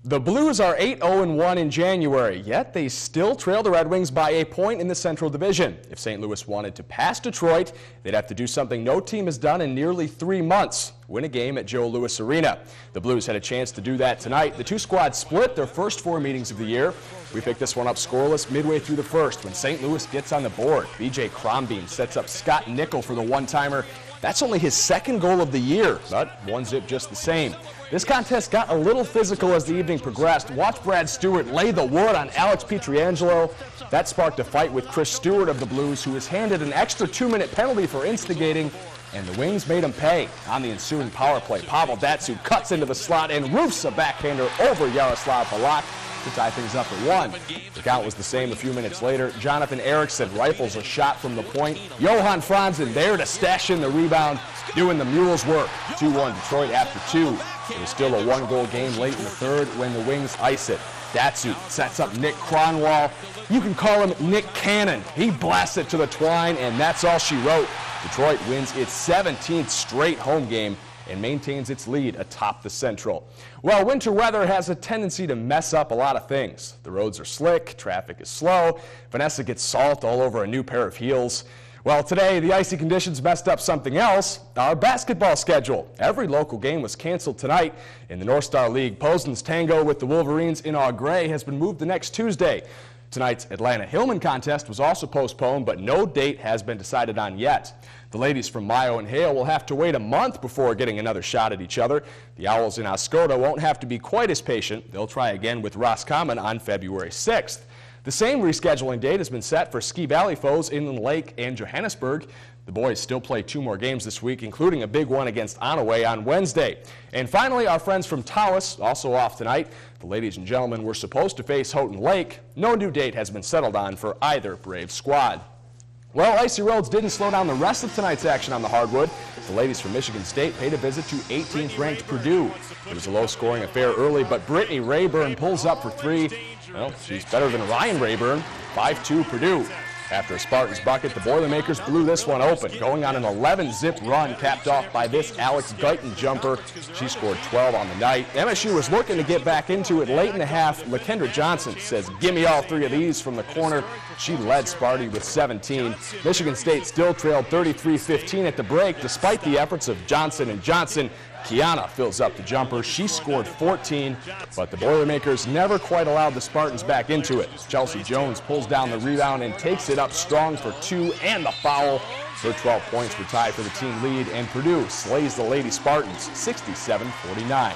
The Blues are 8-0-1 in January, yet they still trail the Red Wings by a point in the Central Division. If St. Louis wanted to pass Detroit, they'd have to do something no team has done in nearly 3 months, win a game at Joe Louis Arena. The Blues had a chance to do that tonight. The two squads split their first 4 meetings of the year. We picked this one up scoreless midway through the first when St. Louis gets on the board. B.J. Crombeen sets up Scott Nickel for the one-timer. That's only his second goal of the year, but 1-zip just the same. This contest got a little physical as the evening progressed. Watch Brad Stewart lay the wood on Alex Pietrangelo. That sparked a fight with Chris Stewart of the Blues, who was handed an extra 2-minute penalty for instigating, and the Wings made him pay. On the ensuing power play, Pavel Datsyuk cuts into the slot and roofs a backhander over Yaroslav Halak to tie things up at 1. The count was the same a few minutes later. Jonathan Eriksson rifles a shot from the point. Johan Franzen there to stash in the rebound, doing the Mules work. 2-1 Detroit after 2. It was still a 1-goal game late in the third when the Wings ice it. Datsyuk sets up Nick Kronwall. You can call him Nick Cannon. He blasts it to the twine, and that's all she wrote. Detroit wins its 17th straight home game and maintains its lead atop the Central. Well, winter weather has a tendency to mess up a lot of things. The roads are slick, traffic is slow, Vanessa gets salt all over a new pair of heels. Well, today, the icy conditions messed up something else, our basketball schedule. Every local game was canceled tonight. In the North Star League, Posen's Tango with the Wolverines in Au Gres has been moved to next Tuesday. Tonight's Atlanta Hillman contest was also postponed, but no date has been decided on yet. The ladies from Mayo and Hale will have to wait a month before getting another shot at each other. The Owls in Oscoda won't have to be quite as patient. They'll try again with Roscommon on February 6th. The same rescheduling date has been set for Ski Valley foes Inland Lake and Johannesburg. The boys still play 2 more games this week, including a big one against Onaway on Wednesday. And finally, our friends from Tawas, also off tonight. The ladies and gentlemen were supposed to face Houghton Lake. No new date has been settled on for either Brave squad. Well, icy roads didn't slow down the rest of tonight's action on the hardwood. The ladies from Michigan State paid a visit to 18th-ranked Purdue. It was a low-scoring affair early, but Brittany Rayburn pulls up for 3. Well, she's better than Ryan Rayburn. 5-2 Purdue. After a Spartans bucket, the Boilermakers blew this one open, going on an 11-zip run capped off by this Alex Guyton jumper. She scored 12 on the night. MSU was looking to get back into it late in the half. LaKendra Johnson says, "Give me all 3 of these" from the corner. She led Sparty with 17. Michigan State still trailed 33-15 at the break, despite the efforts of Johnson and Johnson. Kiana fills up the jumper. She scored 14, but the Boilermakers never quite allowed the Spartans back into it. Chelsea Jones pulls down the rebound and takes it up strong for 2 and the foul. Her 12 points were tied for the team lead, and Purdue slays the Lady Spartans 67-49.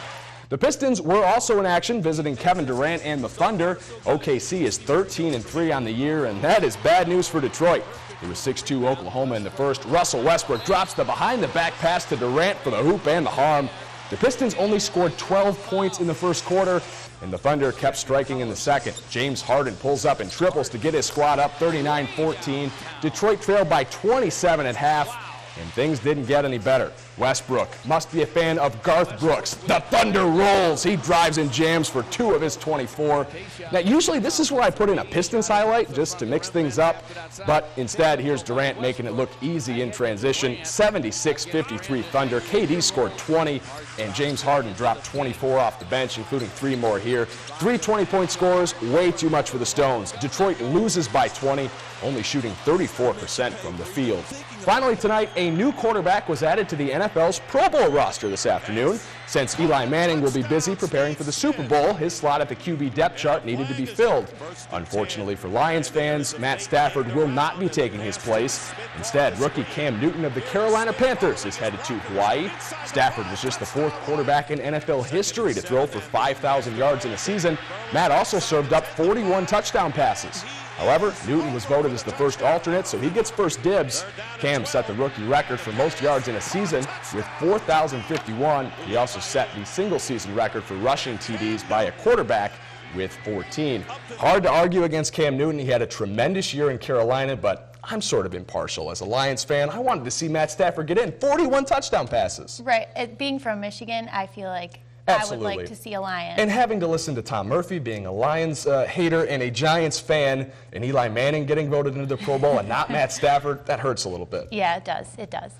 The Pistons were also in action, visiting Kevin Durant and the Thunder. OKC is 13-3 on the year, and that is bad news for Detroit. It was 6-2 Oklahoma in the first. Russell Westbrook drops the behind-the-back pass to Durant for the hoop and the harm. The Pistons only scored 12 points in the first quarter, and the Thunder kept striking in the second. James Harden pulls up and triples to get his squad up 39-14. Detroit trailed by 27 at half, and things didn't get any better. Westbrook must be a fan of Garth Brooks. The Thunder rolls. He drives and jams for 2 of his 24. Now, usually this is where I put in a Pistons highlight just to mix things up, but instead, here's Durant making it look easy in transition. 76-53 Thunder. KD scored 20, and James Harden dropped 24 off the bench, including 3 more here. 3 20-point scores, way too much for the Stones. Detroit loses by 20, only shooting 34% from the field. Finally tonight, a new quarterback was added to the NFL's Pro Bowl roster this afternoon. Since Eli Manning will be busy preparing for the Super Bowl, his slot at the QB depth chart needed to be filled. Unfortunately for Lions fans, Matt Stafford will not be taking his place. Instead, rookie Cam Newton of the Carolina Panthers is headed to Hawaii. Stafford was just the 4th quarterback in NFL history to throw for 5,000 yards in a season. Matt also served up 41 touchdown passes. However, Newton was voted as the first alternate, so he gets first dibs. Cam set the rookie record for most yards in a season with 4,051. He also set the single-season record for rushing TDs by a quarterback with 14. Hard to argue against Cam Newton. He had a tremendous year in Carolina, but I'm sort of impartial. As a Lions fan, I wanted to see Matt Stafford get in 41 touchdown passes. Right. Being from Michigan, I feel like Absolutely. I would like to see a Lion. And having to listen to Tom Murphy being a Lions hater and a Giants fan, and Eli Manning getting voted into the Pro Bowl and not Matt Stafford, that hurts a little bit. Yeah, it does. It does.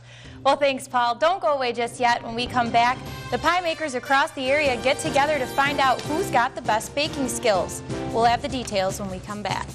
Well, thanks, Paul. Don't go away just yet. When we come back, the pie makers across the area get together to find out who's got the best baking skills. We'll have the details when we come back.